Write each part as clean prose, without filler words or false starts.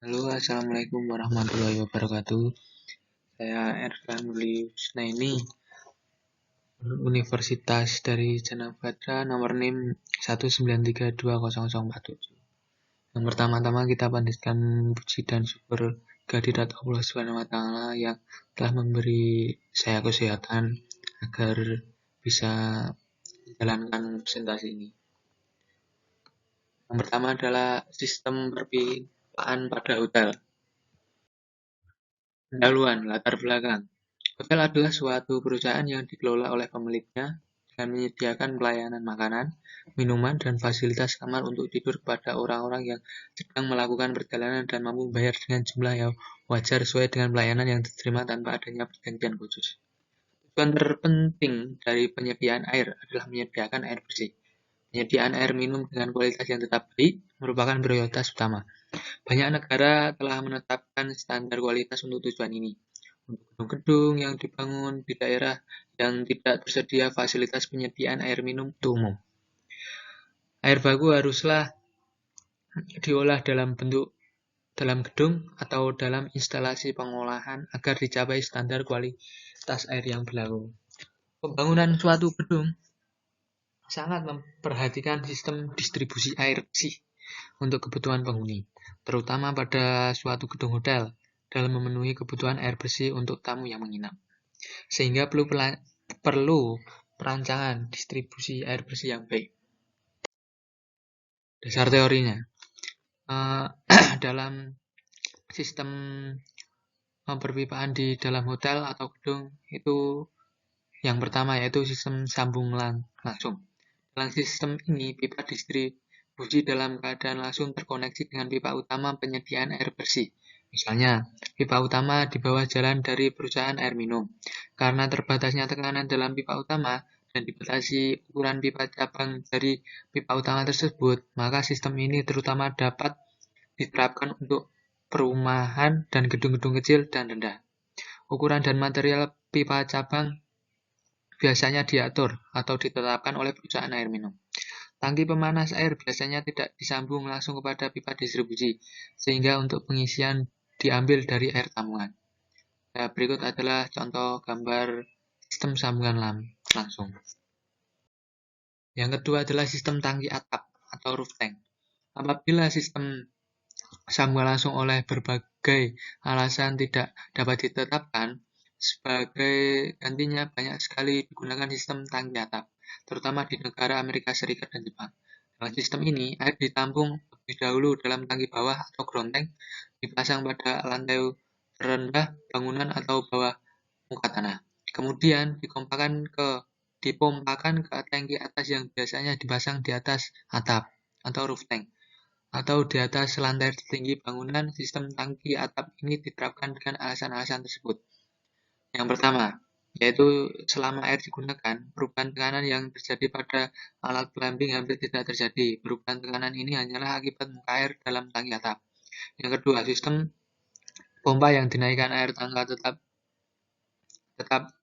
Halo, Assalamualaikum warahmatullahi wabarakatuh. Saya Ervan Yuliusnaini, Universitas dari Cenabatra, nomor NIM 193200047. Yang pertama-tama kita panjatkan puji dan syukur kehadirat Allah Subhanahu wa taala yang telah memberi saya kesehatan agar bisa menjalankan presentasi ini. Yang pertama adalah sistem perpipaan pada hotel. Pendahuluan, latar belakang. Hotel adalah suatu perusahaan yang dikelola oleh pemiliknya dan menyediakan pelayanan makanan, minuman, dan fasilitas kamar untuk tidur kepada orang-orang yang sedang melakukan perjalanan dan mampu membayar dengan jumlah yang wajar sesuai dengan pelayanan yang diterima tanpa adanya perjanjian khusus. Tujuan terpenting dari penyediaan air adalah menyediakan air bersih. Penyediaan air minum dengan kualitas yang tetap baik merupakan prioritas utama. Banyak negara telah menetapkan standar kualitas untuk tujuan ini. Untuk gedung-gedung yang dibangun di daerah yang tidak tersedia fasilitas penyediaan air minum untuk umum. Air baku haruslah diolah dalam gedung atau dalam instalasi pengolahan agar dicapai standar kualitas air yang berlaku. Pembangunan suatu gedung sangat memperhatikan sistem distribusi air bersih untuk kebutuhan penghuni, terutama pada suatu gedung hotel dalam memenuhi kebutuhan air bersih untuk tamu yang menginap. Sehingga perlu perancangan distribusi air bersih yang baik. Dasar teorinya, dalam sistem perpipaan di dalam hotel atau gedung itu yang pertama yaitu sistem sambung langsung. Dalam sistem ini, pipa distribusi dalam keadaan langsung terkoneksi dengan pipa utama penyediaan air bersih. Misalnya, pipa utama di bawah jalan dari perusahaan air minum. Karena terbatasnya tekanan dalam pipa utama dan dibatasi ukuran pipa cabang dari pipa utama tersebut, maka sistem ini terutama dapat diterapkan untuk perumahan dan gedung-gedung kecil dan rendah. Ukuran dan material pipa cabang biasanya diatur atau ditetapkan oleh perusahaan air minum. Tangki pemanas air biasanya tidak disambung langsung kepada pipa distribusi, sehingga untuk pengisian diambil dari air tampungan. Nah, berikut adalah contoh gambar sistem sambungan langsung. Yang kedua adalah sistem tangki atap atau roof tank. Apabila sistem sambungan langsung oleh berbagai alasan tidak dapat ditetapkan, sebagai gantinya banyak sekali digunakan sistem tangki atap, terutama di negara Amerika Serikat dan Jepang. Dalam sistem ini, air ditampung lebih dahulu dalam tangki bawah atau ground tank, dipasang pada lantai terendah bangunan atau bawah muka tanah. Kemudian dipompakan ke tangki atas yang biasanya dipasang di atas atap atau roof tank atau di atas lantai tertinggi bangunan. Sistem tangki atap ini diterapkan dengan alasan-alasan tersebut. Yang pertama, yaitu selama air digunakan, perubahan tekanan yang terjadi pada alat plumbing hampir tidak terjadi. Perubahan tekanan ini hanyalah akibat muka air dalam tangki atap. Yang kedua, sistem pompa yang dinaikkan air tangga tetap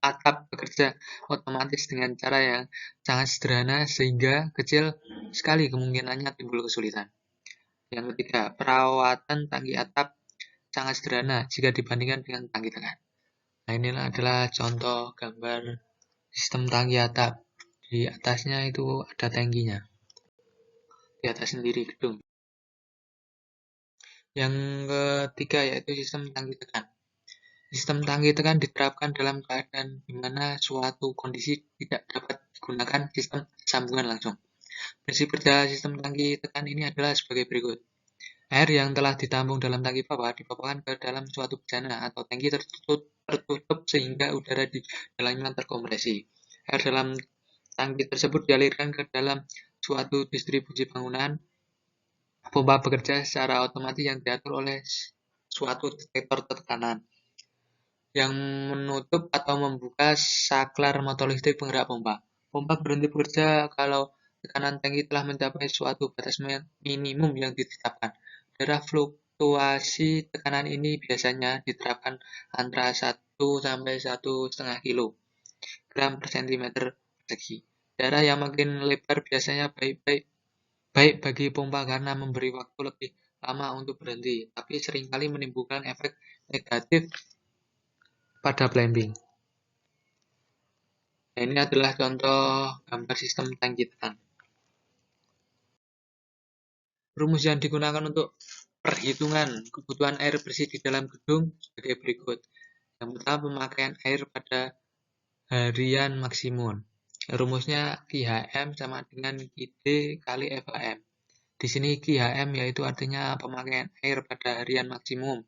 atap bekerja otomatis dengan cara yang sangat sederhana sehingga kecil sekali kemungkinannya timbul kesulitan. Yang ketiga, perawatan tangki atap sangat sederhana jika dibandingkan dengan tangki tekan. Nah, inilah adalah contoh gambar sistem tangki atap. Di atasnya itu ada tangkinya. Di atas sendiri gedung. Yang ketiga yaitu sistem tangki tekan. Sistem tangki tekan diterapkan dalam keadaan di mana suatu kondisi tidak dapat digunakan sistem sambungan langsung. Prinsip kerja sistem tangki tekan ini adalah sebagai berikut. Air yang telah ditampung dalam tangki bawah dipaparkan ke dalam suatu bejana atau tangki tertutup sehingga udara di dalamnya terkompresi. Air dalam tangki tersebut dialirkan ke dalam suatu distribusi bangunan. Pompa bekerja secara otomatis yang diatur oleh suatu detektor tekanan yang menutup atau membuka saklar motor listrik penggerak pompa. Pompa berhenti bekerja kalau tekanan tangki telah mencapai suatu batas minimum yang ditetapkan. Daerah fluktuasi tekanan ini biasanya diterapkan antara 1 sampai 1,5 kg per cm persegi. Daerah yang makin lebar biasanya baik bagi pompa karena memberi waktu lebih lama untuk berhenti, tapi seringkali menimbulkan efek negatif pada plumbing. Nah, ini adalah contoh gambar sistem tangki tank. Rumus yang digunakan untuk perhitungan kebutuhan air bersih di dalam gedung sebagai berikut. Yang pertama, pemakaian air pada harian maksimum. Rumusnya QHM sama dengan QD kali FHM. Di sini QHM yaitu artinya pemakaian air pada harian maksimum.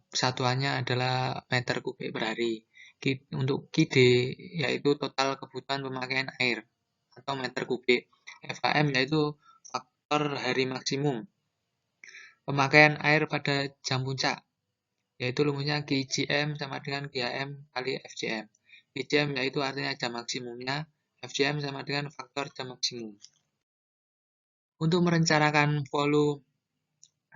Satuannya adalah meter kubik per hari. Untuk QD yaitu total kebutuhan pemakaian air atau meter kubik. FHM yaitu faktor hari maksimum. Pemakaian air pada jam puncak yaitu rumusnya QGM sama dengan QHM kali FGM. QGM yaitu artinya jam maksimumnya, FGM sama dengan faktor jam maksimum. Untuk merencanakan volume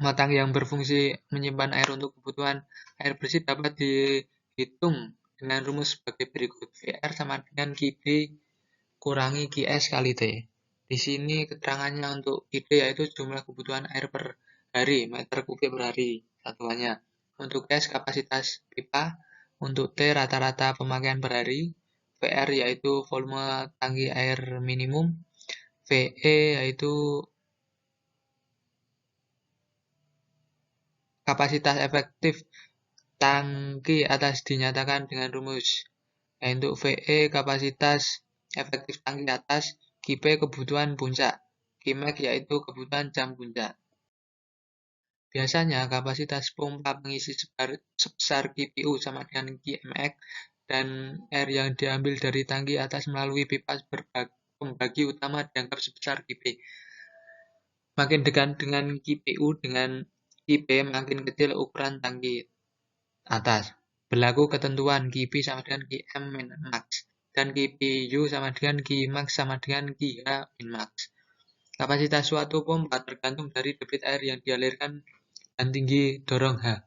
matang yang berfungsi menyimpan air untuk kebutuhan air bersih dapat dihitung dengan rumus sebagai berikut. VR sama dengan QD kurangi QS kali T. Di sini keterangannya untuk QD yaitu jumlah kebutuhan air per hari, meter kubik per hari satuannya. Untuk S kapasitas pipa, untuk T rata-rata pemakaian per hari, VR yaitu volume tangki air minimum, VE yaitu kapasitas efektif tangki atas dinyatakan dengan rumus. Untuk VE kapasitas efektif tangki atas, QP kebutuhan puncak, QMax yaitu kebutuhan jam puncak. Biasanya kapasitas pompa pengisi sebesar QPU sama dengan QMax dan air yang diambil dari tangki atas melalui pipa pembagi utama dianggap sebesar QP. Makin dekat dengan QPU dengan QP makin kecil ukuran tangki atas. Berlaku ketentuan QP sama dengan QM min max dan QPU sama dengan QMax sama dengan QH min max. Kapasitas suatu pompa tergantung dari debit air yang dialirkan dan tinggi dorong H.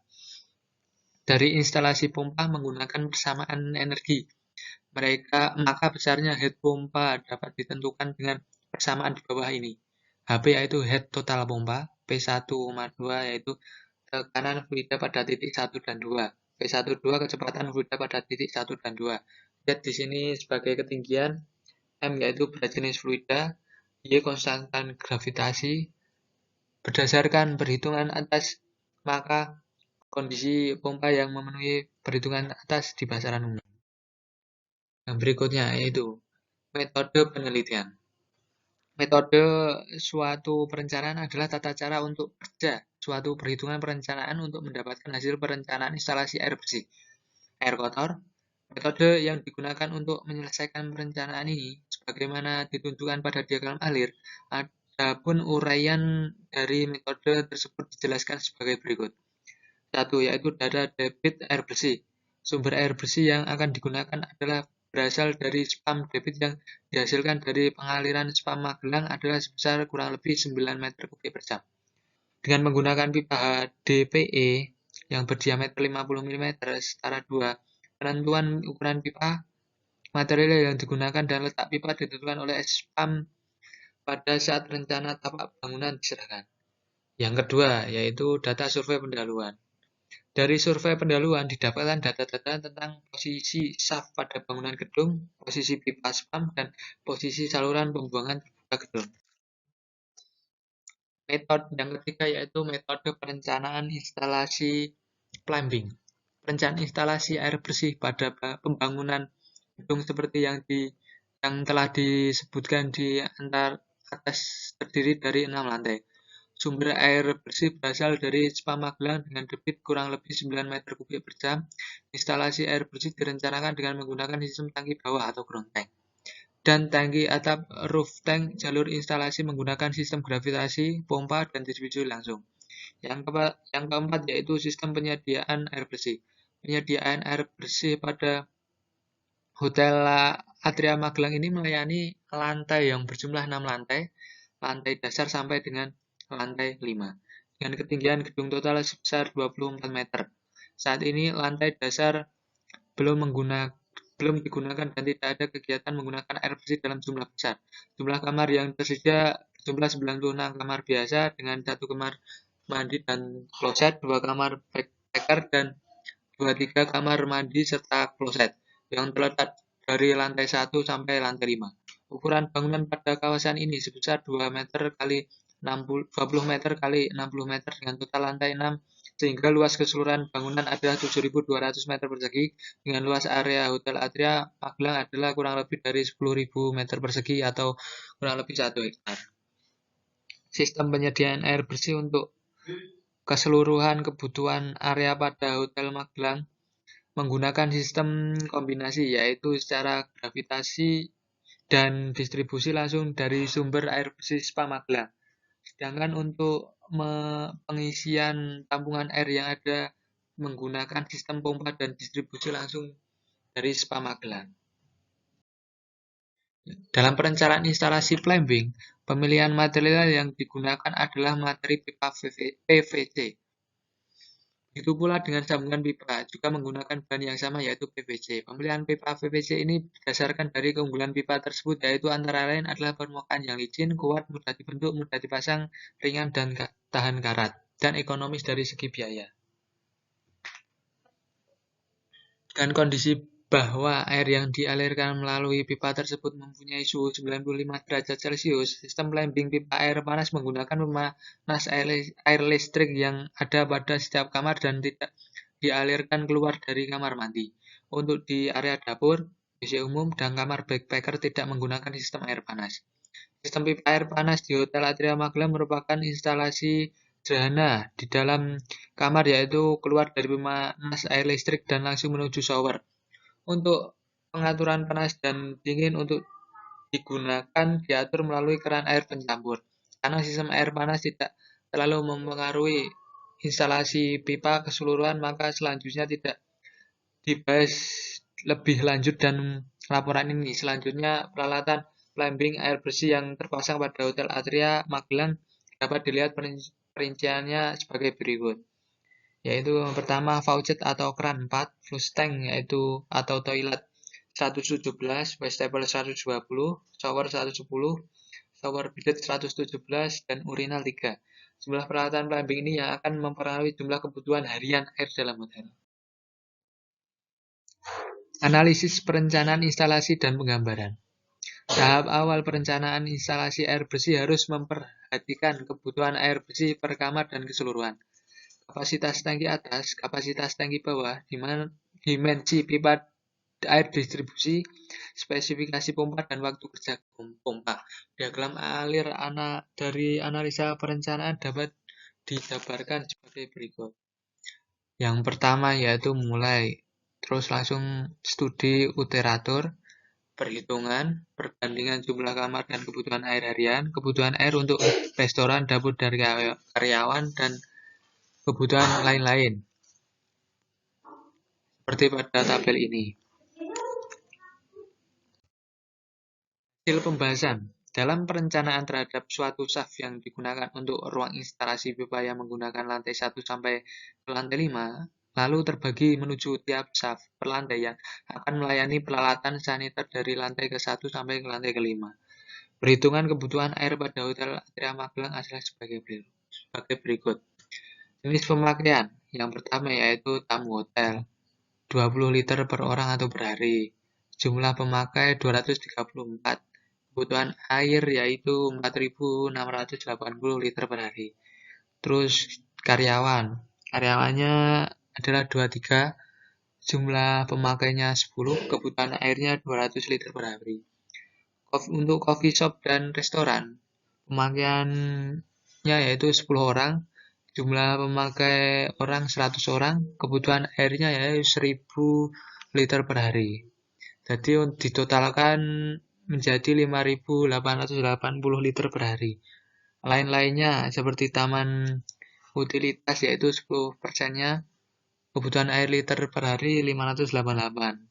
Dari instalasi pompa menggunakan persamaan energi. Maka besarnya head pompa dapat ditentukan dengan persamaan di bawah ini. HP yaitu head total pompa, P1,2 yaitu tekanan fluida pada titik 1 dan 2. P12 kecepatan fluida pada titik 1 dan 2. Lihat di sini sebagai ketinggian, M yaitu berat jenis fluida, Y konstantan gravitasi. Berdasarkan perhitungan atas, maka kondisi pompa yang memenuhi perhitungan atas di pasaran umum. Yang berikutnya yaitu metode penelitian. Metode suatu perencanaan adalah tata cara untuk kerja suatu perhitungan perencanaan untuk mendapatkan hasil perencanaan instalasi air bersih, air kotor. Metode yang digunakan untuk menyelesaikan perencanaan ini sebagaimana ditunjukkan pada diagram alir. Adapun uraian dari metode tersebut dijelaskan sebagai berikut. 1. Yaitu data debit air bersih. Sumber air bersih yang akan digunakan adalah berasal dari spam debit yang dihasilkan dari pengaliran spam Magelang adalah sebesar kurang lebih 9 meter kubik per jam. Dengan menggunakan pipa HDPE yang berdiameter 50 mm setara 2, penentuan ukuran pipa, material yang digunakan dan letak pipa ditentukan oleh spam pada saat rencana tapak bangunan diserahkan. Yang kedua, yaitu data survei pendahuluan. Dari survei pendahuluan didapatkan data-data tentang posisi shaft pada bangunan gedung, posisi pipa spam, dan posisi saluran pembuangan terbuka gedung. Metode yang ketiga yaitu metode perencanaan instalasi plumbing. Perencanaan instalasi air bersih pada pembangunan gedung seperti yang telah disebutkan di atas terdiri dari 6 lantai. Sumber air bersih berasal dari spam Magelang dengan debit kurang lebih 9 meter kubik per jam. Instalasi air bersih direncanakan dengan menggunakan sistem tangki bawah atau ground tank. Dan tangki atap roof tank jalur instalasi menggunakan sistem gravitasi, pompa, dan distribusi langsung. Yang keempat yaitu sistem penyediaan air bersih. Penyediaan air bersih pada Hotel Atria Magelang ini melayani lantai yang berjumlah 6 lantai dasar sampai dengan lantai 5, dengan ketinggian gedung total sebesar 24 meter. Saat ini lantai dasar belum digunakan dan tidak ada kegiatan menggunakan air bersih dalam jumlah besar. Jumlah kamar yang tersedia berjumlah 96 kamar biasa dengan 1 kamar mandi dan kloset, 2 kamar backpacker, dan 23 kamar mandi serta kloset yang terletak dari lantai 1 sampai lantai 5. Ukuran bangunan pada kawasan ini sebesar 2 meter kali 20 meter kali 60 meter dengan total lantai 6, sehingga luas keseluruhan bangunan adalah 7.200 meter persegi dengan luas area Hotel Atria Magelang adalah kurang lebih dari 10.000 meter persegi atau kurang lebih 1 hektar. Sistem penyediaan air bersih untuk keseluruhan kebutuhan area pada Hotel Magelang menggunakan sistem kombinasi, yaitu secara gravitasi dan distribusi langsung dari sumber air bersih Spa Magelang. Sedangkan untuk pengisian tampungan air yang ada menggunakan sistem pompa dan distribusi langsung dari Spa Magelang. Dalam perencanaan instalasi plumbing, pemilihan material yang digunakan adalah materi pipa PVC. Begitu pula dengan sambungan pipa, juga menggunakan bahan yang sama yaitu PVC. Pemilihan pipa PVC ini berdasarkan dari keunggulan pipa tersebut, yaitu antara lain adalah permukaan yang licin, kuat, mudah dibentuk, mudah dipasang, ringan dan tahan karat, dan ekonomis dari segi biaya. Dan kondisi bahwa air yang dialirkan melalui pipa tersebut mempunyai suhu 95 derajat Celcius, sistem plumbing pipa air panas menggunakan pemanas air listrik yang ada pada setiap kamar dan tidak dialirkan keluar dari kamar mandi. Untuk di area dapur, WC umum, dan kamar backpacker tidak menggunakan sistem air panas. Sistem pipa air panas di Hotel Atria Magelang merupakan instalasi sederhana di dalam kamar, yaitu keluar dari pemanas air listrik dan langsung menuju shower. Untuk pengaturan panas dan dingin untuk digunakan diatur melalui keran air pencampur. Karena sistem air panas tidak terlalu mempengaruhi instalasi pipa keseluruhan, maka selanjutnya tidak dibahas lebih lanjut dan laporan ini. Selanjutnya, peralatan plumbing air bersih yang terpasang pada Hotel Atria Magelang dapat dilihat perinciannya sebagai berikut. Yaitu yang pertama faucet atau keran 4, flush tank yaitu atau toilet 117, wastafel 120, shower 110, shower bidet 117, dan urinal 3. Jumlah peralatan plumbing ini yang akan mempengaruhi jumlah kebutuhan harian air dalam hotel. Analisis perencanaan instalasi dan penggambaran. Tahap awal perencanaan instalasi air bersih harus memperhatikan kebutuhan air bersih per kamar dan keseluruhan. Kapasitas tangki atas, kapasitas tangki bawah, dimensi pipa air distribusi, spesifikasi pompa dan waktu kerja pompa. Diagram alir dari analisa perencanaan dapat dijabarkan sebagai berikut. Yang pertama yaitu mulai, terus langsung studi uteratur, perhitungan, perbandingan jumlah kamar dan kebutuhan air harian, kebutuhan air untuk restoran, dapur dari karyawan, dan kebutuhan lain-lain, seperti pada tabel ini. Hasil pembahasan. Dalam perencanaan terhadap suatu shaft yang digunakan untuk ruang instalasi pipa yang menggunakan lantai 1 sampai ke lantai 5, lalu terbagi menuju tiap shaft per lantai yang akan melayani peralatan saniter dari lantai ke-1 sampai ke lantai ke-5. Perhitungan kebutuhan air pada Hotel Atria Magelang adalah sebagai berikut. Jenis pemakaian. Yang pertama yaitu tamu hotel, 20 liter per orang atau per hari. Jumlah pemakai 234. Kebutuhan air yaitu 4.680 liter per hari. Terus karyawannya adalah 23, jumlah pemakainya 10, kebutuhan airnya 200 liter per hari. Untuk coffee shop dan restoran, pemakaiannya yaitu 10 orang, jumlah pemakai orang 100 orang, kebutuhan airnya yaitu 1.000 liter per hari. Jadi ditotalkan menjadi 5.880 liter per hari. Lain-lainnya seperti taman utilitas yaitu 10%-nya, kebutuhan air liter per hari 588.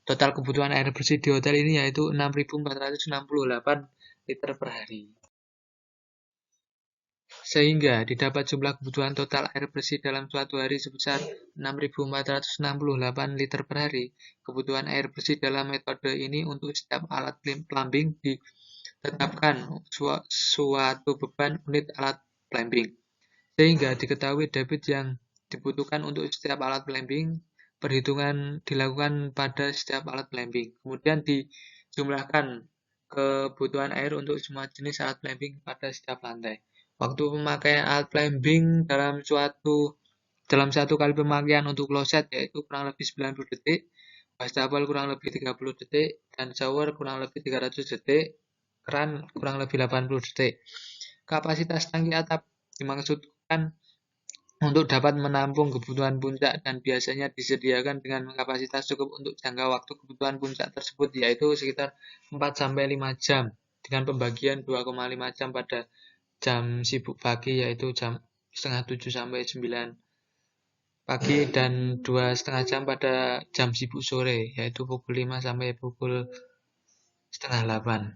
Total kebutuhan air bersih di hotel ini yaitu 6.468 liter per hari. Sehingga didapat jumlah kebutuhan total air bersih dalam suatu hari sebesar 6.468 liter per hari. Kebutuhan air bersih dalam metode ini untuk setiap alat plumbing ditetapkan suatu beban unit alat plumbing. sehingga diketahui debit yang dibutuhkan untuk setiap alat plumbing. Perhitungan dilakukan pada setiap alat plumbing. Kemudian dijumlahkan kebutuhan air untuk semua jenis alat plumbing pada setiap lantai. Waktu pemakaian alat plumbing dalam satu kali pemakaian untuk kloset yaitu kurang lebih 90 detik, wastafel kurang lebih 30 detik, dan shower kurang lebih 300 detik, keran kurang lebih 80 detik. Kapasitas tangki atap dimaksudkan untuk dapat menampung kebutuhan puncak dan biasanya disediakan dengan kapasitas cukup untuk jangka waktu kebutuhan puncak tersebut yaitu sekitar 4-5 jam dengan pembagian 2,5 jam pada jam sibuk pagi yaitu jam setengah 7 sampai 9 pagi dan 2,5 jam pada jam sibuk sore yaitu pukul 5 sampai pukul setengah 8.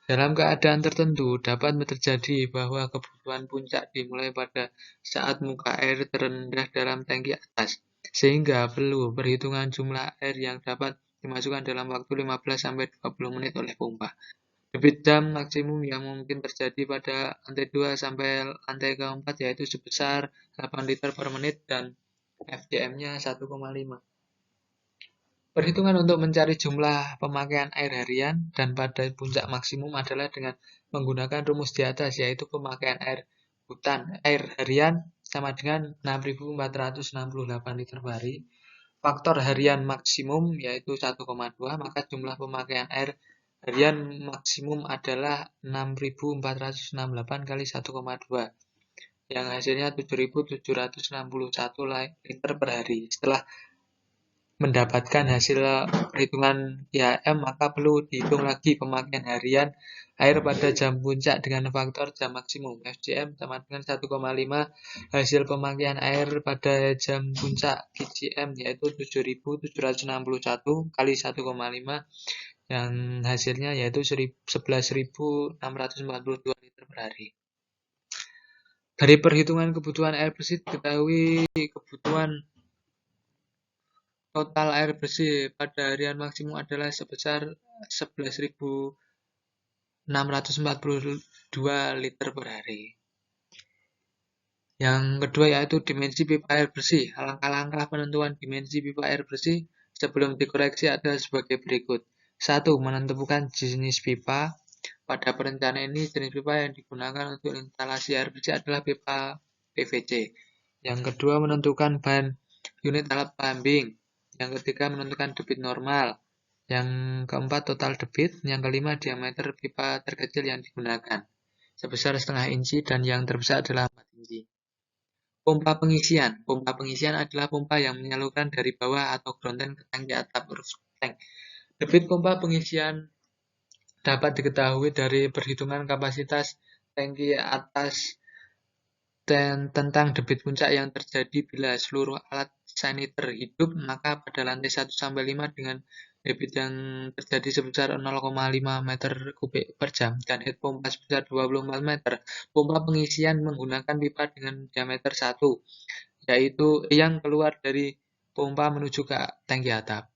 Dalam keadaan tertentu, dapat terjadi bahwa kebutuhan puncak dimulai pada saat muka air terendah dalam tangki atas, sehingga perlu perhitungan jumlah air yang dapat dimasukkan dalam waktu 15-20 menit oleh pompa. Debit jam maksimum yang mungkin terjadi pada lantai 2 sampai lantai keempat yaitu sebesar 8 liter per menit dan FDM-nya 1,5. Perhitungan untuk mencari jumlah pemakaian air harian dan pada puncak maksimum adalah dengan menggunakan rumus di atas, yaitu pemakaian air harian sama dengan 6.468 liter per hari. Faktor harian maksimum yaitu 1,2, maka jumlah pemakaian air harian maksimum adalah 6.468 kali 1,2, yang hasilnya 7.761 liter per hari. Setelah mendapatkan hasil perhitungan IHM, maka perlu dihitung lagi pemakaian harian air pada jam puncak dengan faktor jam maksimum. FJM sama dengan 1,5 hasil pemakaian air pada jam puncak GCM yaitu 7.761 kali 1,5 yang hasilnya yaitu 11.642 liter per hari. Dari perhitungan kebutuhan air bersih diketahui kebutuhan total air bersih pada harian maksimum adalah sebesar 11.642 liter per hari. Yang kedua yaitu dimensi pipa air bersih. Langkah-langkah penentuan dimensi pipa air bersih sebelum dikoreksi adalah sebagai berikut. 1. Menentukan jenis pipa. Pada perencanaan ini, jenis pipa yang digunakan untuk instalasi air bersih adalah pipa PVC. Yang kedua, menentukan bahan unit alat plumbing. Yang ketiga, menentukan debit normal. Yang keempat, total debit. Yang kelima, diameter pipa terkecil yang digunakan, sebesar setengah inci, dan yang terbesar adalah 4 inci. Pompa pengisian. Pompa pengisian adalah pompa yang menyalurkan dari bawah atau ground ke tangki atap roof tank. Debit pompa pengisian dapat diketahui dari perhitungan kapasitas tangki atas dan tentang debit puncak yang terjadi bila seluruh alat saniter hidup, maka pada lantai 1-5 dengan debit yang terjadi sebesar 0,5 meter kubik per jam dan head pompa sebesar 24 meter. Pompa pengisian menggunakan pipa dengan diameter 1, yaitu yang keluar dari pompa menuju ke tangki atap.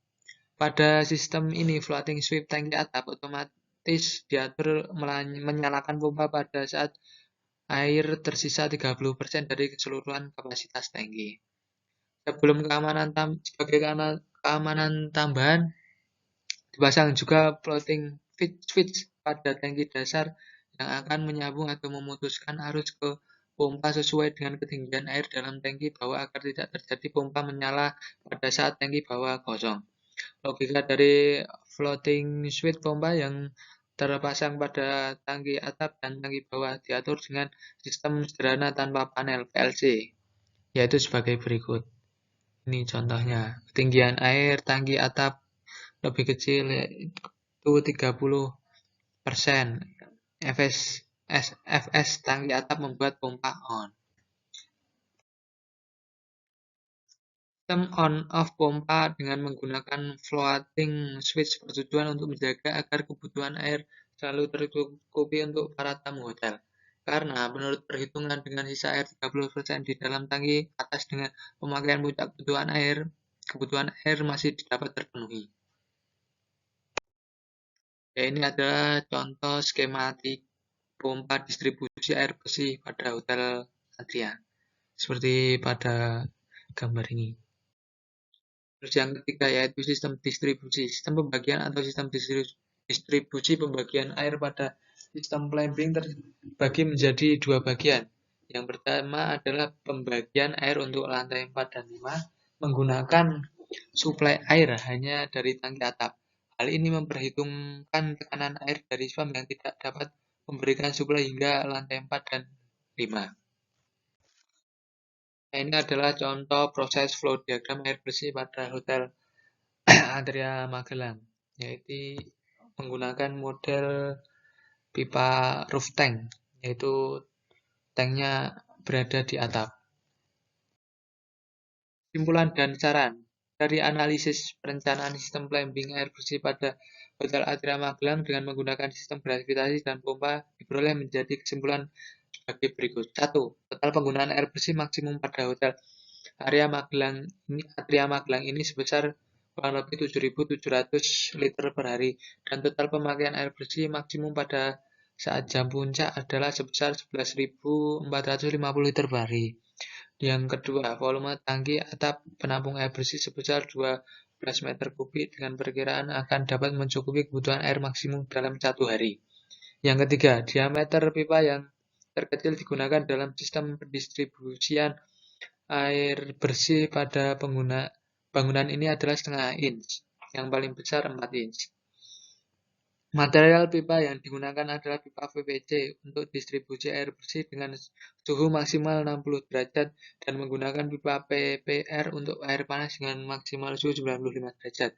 Pada sistem ini, floating sweep tangki atap otomatis diatur menyalakan pompa pada saat air tersisa 30% dari keseluruhan kapasitas tangki. Sebagai keamanan tambahan, dipasang juga floating switch pada tangki dasar yang akan menyambung atau memutuskan arus ke pompa sesuai dengan ketinggian air dalam tangki bawah agar tidak terjadi pompa menyala pada saat tangki bawah kosong. Logika dari floating switch pompa yang terpasang pada tangki atap dan tangki bawah diatur dengan sistem sederhana tanpa panel PLC, yaitu sebagai berikut. Ini contohnya. Ketinggian air tangki atap lebih kecil yaitu 30%. FS tangki atap membuat pompa on. Sistem on-off pompa dengan menggunakan floating switch bertujuan untuk menjaga agar kebutuhan air selalu tercukupi untuk para tamu hotel. Karena menurut perhitungan dengan sisa air 30% di dalam tangki atas dengan pemakaian puncak kebutuhan air masih dapat terpenuhi. Ya, ini adalah contoh skematik pompa distribusi air bersih pada Hotel Adrian. seperti pada gambar ini. Terus yang ketiga yaitu sistem distribusi. Sistem pembagian atau sistem distribusi pembagian air pada sistem plumbing terbagi menjadi dua bagian. Yang pertama adalah pembagian air untuk lantai 4 dan 5 menggunakan suplai air hanya dari tangki atap. Hal ini memperhitungkan tekanan air dari spam yang tidak dapat memberikan suplai hingga lantai 4 dan 5. Nah, ini adalah contoh proses flow diagram air bersih pada Hotel Atria Magelang, yaitu menggunakan model pipa roof tank, yaitu tanknya berada di atap. Simpulan dan saran dari analisis perencanaan sistem plumbing air bersih pada Hotel Atria Magelang dengan menggunakan sistem gravitasi dan pompa diperoleh menjadi kesimpulan sebagai berikut. 1. Total penggunaan air bersih maksimum pada Hotel Atria Magelang ini sebesar kurang lebih 7.700 liter per hari dan total pemakaian air bersih maksimum pada saat jam puncak adalah sebesar 11.450 liter per hari. Yang kedua, volume tangki atap penampung air bersih sebesar 12 meter kubik dengan perkiraan akan dapat mencukupi kebutuhan air maksimum dalam 1 hari. Yang ketiga, diameter pipa yang terkecil digunakan dalam sistem pendistribusian air bersih pada bangunan ini adalah setengah inch, yang paling besar 4 inch. Material pipa yang digunakan adalah pipa PVC untuk distribusi air bersih dengan suhu maksimal 60 derajat dan menggunakan pipa PPR untuk air panas dengan maksimal suhu 95 derajat.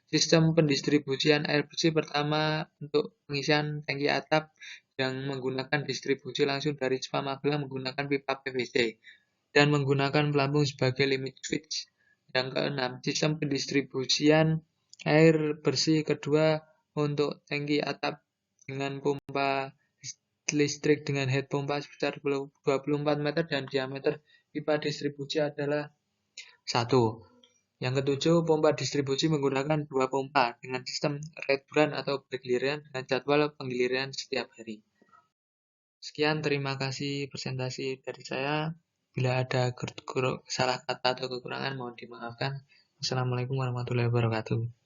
Sistem pendistribusian air bersih pertama untuk pengisian tangki atap yang menggunakan distribusi langsung dari Spa Magelang menggunakan pipa PVC dan menggunakan pelampung sebagai limit switch. Yang keenam, sistem pendistribusian air bersih kedua untuk tangki atap dengan pompa listrik dengan head pompa sebesar 24 meter dan diameter pipa distribusi adalah 1. Yang ketujuh, pompa distribusi menggunakan 2 pompa dengan sistem reburan atau bergiliran dengan jadwal penggiliran setiap hari. Sekian, terima kasih presentasi dari saya. Bila ada salah kata atau kekurangan mohon dimaafkan. Wassalamualaikum warahmatullahi wabarakatuh.